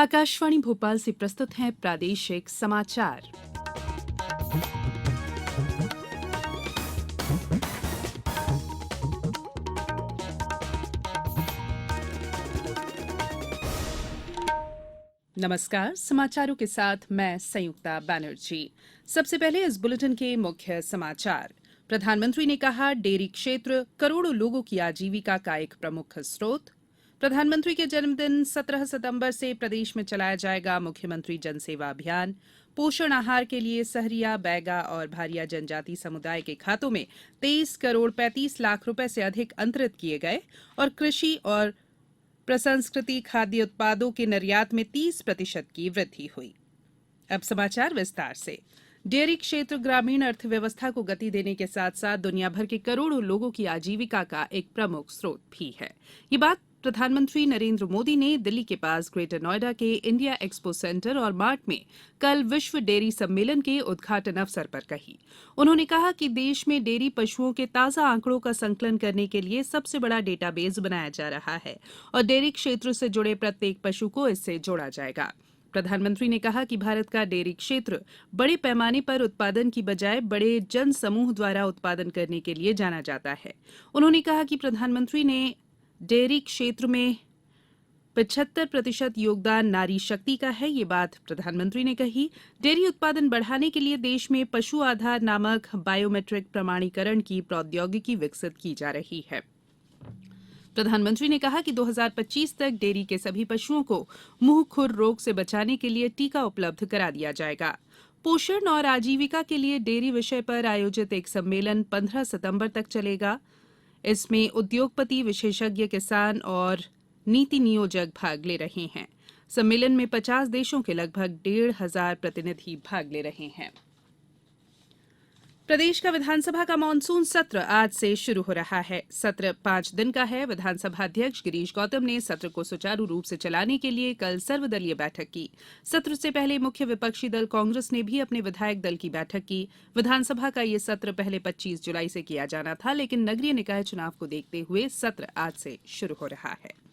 आकाशवाणी भोपाल से प्रस्तुत हैं प्रादेशिक समाचार। नमस्कार, समाचारों के साथ मैं संयुक्ता बैनर्जी। सबसे पहले इस बुलेटिन के मुख्य समाचार। प्रधानमंत्री ने कहा, डेयरी क्षेत्र करोड़ों लोगों की आजीविका का एक प्रमुख स्रोत। प्रधानमंत्री के जन्मदिन 17 सितंबर से प्रदेश में चलाया जाएगा मुख्यमंत्री जनसेवा अभियान। पोषण आहार के लिए सहरिया, बैगा और भारिया जनजाति समुदाय के खातों में 23 करोड़ 35 लाख रुपए से अधिक अंतरित किए गए और कृषि और प्रसंस्कृति खाद्य उत्पादों के निर्यात में 30% की वृद्धि हुई। अब समाचार विस्तार से। डेयरी क्षेत्र ग्रामीण अर्थव्यवस्था को गति देने के साथ साथ दुनिया भर के करोड़ों लोगों की आजीविका का एक प्रमुख स्रोत भी है। ये बात प्रधानमंत्री नरेंद्र मोदी ने दिल्ली के पास ग्रेटर नोएडा के इंडिया एक्सपो सेंटर और मार्ट में कल विश्व डेयरी सम्मेलन के उद्घाटन अवसर पर कही। उन्होंने कहा कि देश में डेयरी पशुओं के ताजा आंकड़ों का संकलन करने के लिए सबसे बड़ा डेटाबेस बनाया जा रहा है और डेयरी क्षेत्र से जुड़े प्रत्येक पशु को इससे जोड़ा जाएगा। प्रधानमंत्री ने कहा कि भारत का डेयरी क्षेत्र बड़े पैमाने पर उत्पादन की बजाय बड़े जन समूह द्वारा उत्पादन करने के लिए जाना जाता है। उन्होंने कहा कि प्रधानमंत्री ने डेयरी क्षेत्र में 75% योगदान नारी शक्ति का है। ये बात प्रधानमंत्री ने कही। डेयरी उत्पादन बढ़ाने के लिए देश में पशु आधार नामक बायोमेट्रिक प्रमाणीकरण की प्रौद्योगिकी विकसित की जा रही है। प्रधानमंत्री ने कहा कि 2025 तक डेयरी के सभी पशुओं को मुंह खुर रोग से बचाने के लिए टीका उपलब्ध करा दिया जाएगा। पोषण और आजीविका के लिए डेयरी विषय पर आयोजित एक सम्मेलन 15 सितंबर तक चलेगा। इसमें उद्योगपति, विशेषज्ञ, किसान और नीति नियोजक भाग ले रहे हैं। सम्मेलन में 50 देशों के लगभग 1,500 प्रतिनिधि भाग ले रहे हैं। प्रदेश का विधानसभा का मानसून सत्र आज से शुरू हो रहा है। सत्र 5 दिन का है। विधानसभा अध्यक्ष गिरीश गौतम ने सत्र को सुचारू रूप से चलाने के लिए कल सर्वदलीय बैठक की। सत्र से पहले मुख्य विपक्षी दल कांग्रेस ने भी अपने विधायक दल की बैठक की। विधानसभा का ये सत्र पहले 25 जुलाई से किया जाना था, लेकिन नगरीय निकाय चुनाव को देखते हुए सत्र आज से शुरू हो रहा है।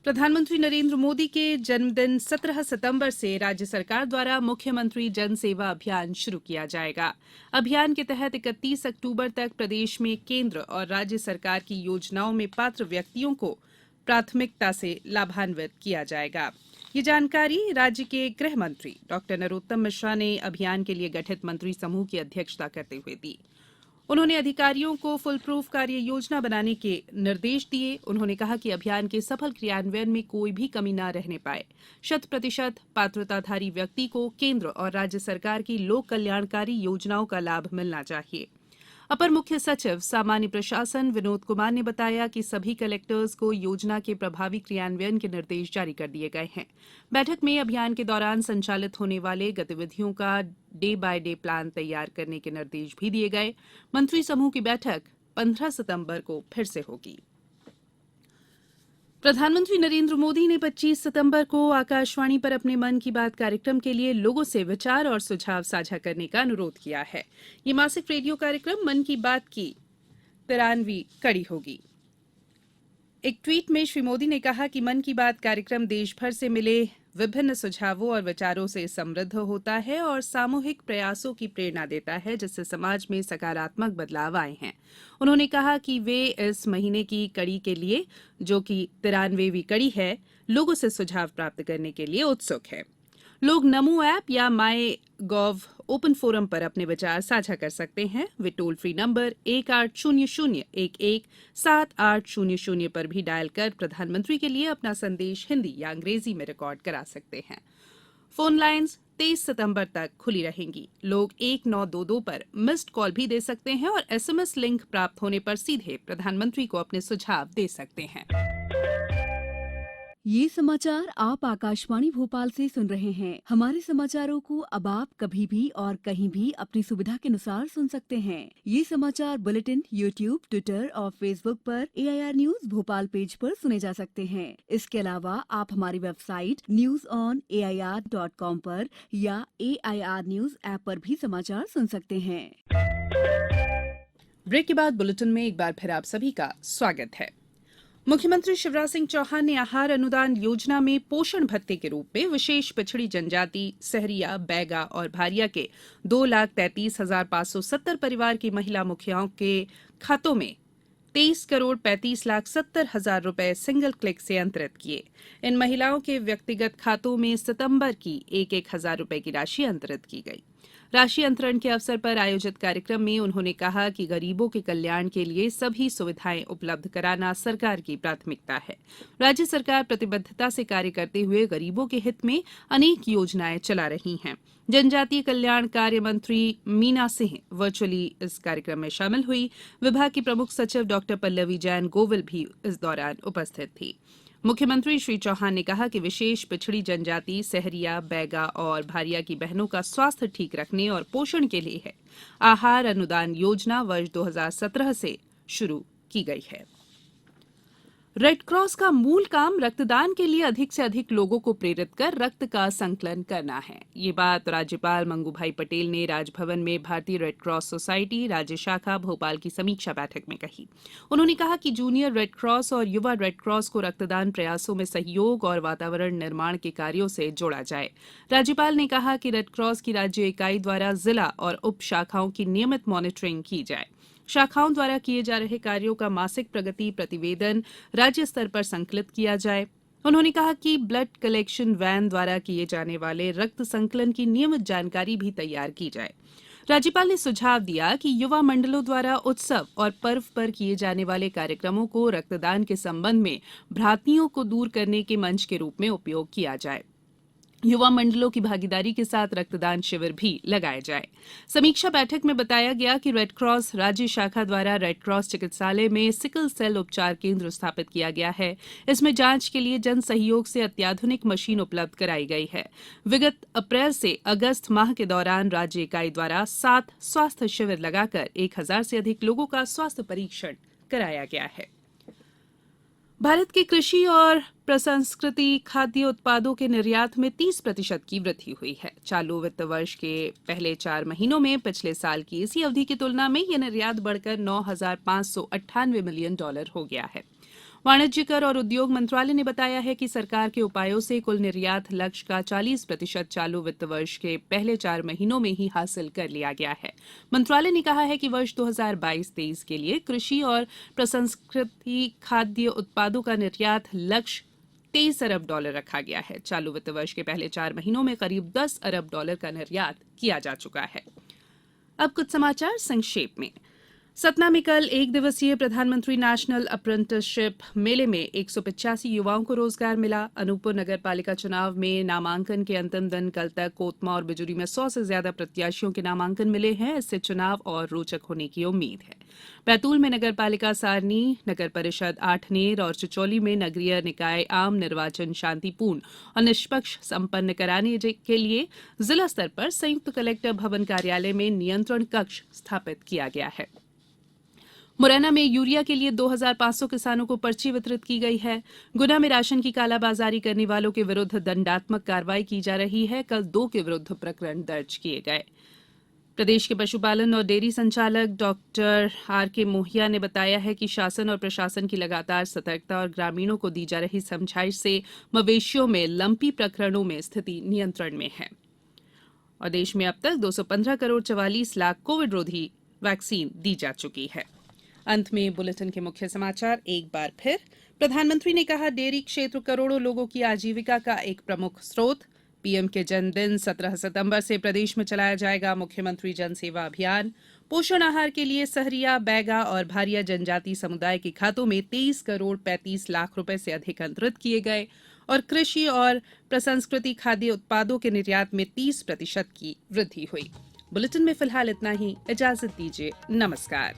प्रधानमंत्री नरेंद्र मोदी के जन्मदिन 17 सितंबर से राज्य सरकार द्वारा मुख्यमंत्री जन सेवा अभियान शुरू किया जाएगा। अभियान के तहत 31 अक्टूबर तक प्रदेश में केंद्र और राज्य सरकार की योजनाओं में पात्र व्यक्तियों को प्राथमिकता से लाभान्वित किया जाएगा। ये जानकारी राज्य के गृह मंत्री डॉ नरोत्तम मिश्रा ने अभियान के लिए गठित मंत्री समूह की अध्यक्षता करते हुए दी। उन्होंने अधिकारियों को फुल प्रूफ कार्य योजना बनाने के निर्देश दिए। उन्होंने कहा कि अभियान के सफल क्रियान्वयन में कोई भी कमी न रहने पाए। 100% पात्रताधारी व्यक्ति को केंद्र और राज्य सरकार की लोक कल्याणकारी योजनाओं का लाभ मिलना चाहिए। अपर मुख्य सचिव सामान्य प्रशासन विनोद कुमार ने बताया कि सभी कलेक्टर्स को योजना के प्रभावी क्रियान्वयन के निर्देश जारी कर दिए गए हैं। बैठक में अभियान के दौरान संचालित होने वाले गतिविधियों का डे बाय डे प्लान तैयार करने के निर्देश भी दिए गए। मंत्री समूह की बैठक 15 सितंबर को फिर से होगी। प्रधानमंत्री नरेंद्र मोदी ने 25 सितंबर को आकाशवाणी पर अपने मन की बात कार्यक्रम के लिए लोगों से विचार और सुझाव साझा करने का अनुरोध किया है। ये मासिक रेडियो कार्यक्रम मन की बात की 93वीं कड़ी होगी। एक ट्वीट में श्री मोदी ने कहा कि मन की बात कार्यक्रम देश भर से मिले विभिन्न सुझावों और विचारों से समृद्ध होता है और सामूहिक प्रयासों की प्रेरणा देता है, जिससे समाज में सकारात्मक बदलाव आए हैं। उन्होंने कहा कि वे इस महीने की कड़ी के लिए, जो कि 93वीं कड़ी है, लोगों से सुझाव प्राप्त करने के लिए उत्सुक हैं। लोग नमो ऐप या माई गॉव ओपन फोरम पर अपने विचार साझा कर सकते हैं। वे टोल फ्री नंबर 1800-11-7800 पर भी डायल कर प्रधानमंत्री के लिए अपना संदेश हिंदी या अंग्रेजी में रिकॉर्ड करा सकते हैं। फोन लाइन्स 23 सितंबर तक खुली रहेंगी। लोग 1922 पर मिस्ड कॉल भी दे सकते हैं और SMS लिंक प्राप्त होने पर सीधे प्रधानमंत्री को अपने सुझाव दे सकते हैं। ये समाचार आप आकाशवाणी भोपाल से सुन रहे हैं। हमारे समाचारों को अब आप कभी भी और कहीं भी अपनी सुविधा के अनुसार सुन सकते हैं। ये समाचार बुलेटिन YouTube, ट्विटर और फेसबुक पर AIR न्यूज भोपाल पेज पर सुने जा सकते हैं। इसके अलावा आप हमारी वेबसाइट newsonair.com पर या AIR न्यूज ऐप पर भी समाचार सुन सकते हैं। ब्रेक के बाद बुलेटिन में एक बार फिर आप सभी का स्वागत है। मुख्यमंत्री शिवराज सिंह चौहान ने आहार अनुदान योजना में पोषण भत्ते के रूप में विशेष पिछड़ी जनजाति सहरिया, बैगा और भारिया के 2,33,570 परिवार की महिला मुखियाओं के खातों में 23,35,70,000 रुपए सिंगल क्लिक से अंतरित किए। इन महिलाओं के व्यक्तिगत खातों में सितंबर की 1,000 रुपए की राशि अंतरित की गई। राशि अंतरण के अवसर पर आयोजित कार्यक्रम में उन्होंने कहा कि गरीबों के कल्याण के लिए सभी सुविधाएं उपलब्ध कराना सरकार की प्राथमिकता है। राज्य सरकार प्रतिबद्धता से कार्य करते हुए गरीबों के हित में अनेक योजनाएं चला रही हैं। जनजातीय कल्याण कार्य मंत्री मीना सिंह वर्चुअली इस कार्यक्रम में शामिल हुई। विभाग की प्रमुख सचिव डॉ पल्लवी जैन गोविल भी इस दौरान उपस्थित थी। मुख्यमंत्री श्री चौहान ने कहा कि विशेष पिछड़ी जनजाति सहरिया, बैगा और भारिया की बहनों का स्वास्थ्य ठीक रखने और पोषण के लिए है आहार अनुदान योजना वर्ष 2017 से शुरू की गई है। रेड क्रॉस का मूल काम रक्तदान के लिए अधिक से अधिक लोगों को प्रेरित कर रक्त का संकलन करना है। ये बात राज्यपाल मंगूभाई पटेल ने राजभवन में भारतीय रेड क्रॉस सोसाइटी राज्य शाखा भोपाल की समीक्षा बैठक में कही। उन्होंने कहा कि जूनियर रेड क्रॉस और युवा रेड क्रॉस को रक्तदान प्रयासों में सहयोग और वातावरण निर्माण के कार्यों से जोड़ा जाए। राज्यपाल ने कहा कि रेड क्रॉस की राज्य इकाई द्वारा जिला और उप शाखाओं की नियमित मॉनिटरिंग की जाए। शाखाओं द्वारा किए जा रहे कार्यों का मासिक प्रगति प्रतिवेदन राज्य स्तर पर संकलित किया जाए। उन्होंने कहा कि ब्लड कलेक्शन वैन द्वारा किए जाने वाले रक्त संकलन की नियमित जानकारी भी तैयार की जाए। राज्यपाल ने सुझाव दिया कि युवा मंडलों द्वारा उत्सव और पर्व पर किए जाने वाले कार्यक्रमों को रक्तदान के संबंध में भ्रांतियों को दूर करने के मंच के रूप में उपयोग किया जाए। युवा मंडलों की भागीदारी के साथ रक्तदान शिविर भी लगाए जाए। समीक्षा बैठक में बताया गया कि रेड क्रॉस राज्य शाखा द्वारा रेड क्रॉस चिकित्सालय में सिकल सेल उपचार केंद्र स्थापित किया गया है। इसमें जांच के लिए जन सहयोग से अत्याधुनिक मशीन उपलब्ध कराई गई है। विगत अप्रैल से अगस्त माह के दौरान राज्य इकाई द्वारा 7 स्वास्थ्य शिविर लगाकर 1,000 से अधिक लोगों का स्वास्थ्य परीक्षण कराया गया है। भारत के कृषि और प्रसंस्कृति खाद्य उत्पादों के निर्यात में 30% की वृद्धि हुई है। चालू वित्त वर्ष के पहले 4 महीनों में पिछले साल की इसी अवधि की तुलना में यह निर्यात बढ़कर $9,598 मिलियन हो गया है। वाणिज्य कर और उद्योग मंत्रालय ने बताया है कि सरकार के उपायों से कुल निर्यात लक्ष्य का 40% चालू वित्त वर्ष के पहले 4 महीनों में ही हासिल कर लिया गया है। मंत्रालय ने कहा है कि वर्ष 2022-23 के लिए कृषि और प्रसंस्कृति खाद्य उत्पादों का निर्यात लक्ष्य $23 अरब रखा गया है। चालू वित्त वर्ष के पहले 4 महीनों में करीब $10 अरब का निर्यात किया जा चुका है। अब कुछ समाचार संक्षेप में। सतना में कल 1 दिवसीय प्रधानमंत्री नेशनल अप्रेंटिसशिप मेले में 185 युवाओं को रोजगार मिला। अनूपपुर नगर पालिका चुनाव में नामांकन के अंतिम दिन कल तक कोतमा और बिजुरी में 100 से ज्यादा प्रत्याशियों के नामांकन मिले हैं। इससे चुनाव और रोचक होने की उम्मीद है। बैतूल में नगर पालिका सारनी, नगर परिषद आठनेर और चिचौली में नगरीय निकाय आम निर्वाचन शांतिपूर्ण और निष्पक्ष संपन्न कराने के लिए जिला स्तर पर संयुक्त कलेक्टर भवन कार्यालय में नियंत्रण कक्ष स्थापित किया गया है। मुरैना में यूरिया के लिए 2,500 किसानों को पर्ची वितरित की गई है। गुना में राशन की कालाबाजारी करने वालों के विरुद्ध दंडात्मक कार्रवाई की जा रही है। कल 2 के विरुद्ध प्रकरण दर्ज किए गए। प्रदेश के पशुपालन और डेयरी संचालक डॉक्टर R.K. मोहिया ने बताया है कि शासन और प्रशासन की लगातार सतर्कता और ग्रामीणों को दी जा रही समझाइश से मवेशियों में लंपी प्रकरणों में स्थिति नियंत्रण में है। और देश में अब तक 215 करोड़ 44 लाख कोविड रोधी वैक्सीन दी जा चुकी है। अंत में बुलेटिन के मुख्य समाचार एक बार फिर। प्रधानमंत्री ने कहा डेयरी क्षेत्र करोड़ों लोगों की आजीविका का एक प्रमुख स्रोत। पीएम के जन्मदिन 17 सितंबर से प्रदेश में चलाया जाएगा मुख्यमंत्री जन सेवा अभियान। पोषण आहार के लिए सहरिया, बैगा और भारिया जनजाति समुदाय के खातों में 23 करोड़ 35 लाख रुपए से अधिक अंतरित किए गए। और कृषि और प्रसंस्कृति खाद्य उत्पादों के निर्यात में 30% की वृद्धि हुई। बुलेटिन में फिलहाल इतना ही। इजाजत दीजिए। नमस्कार।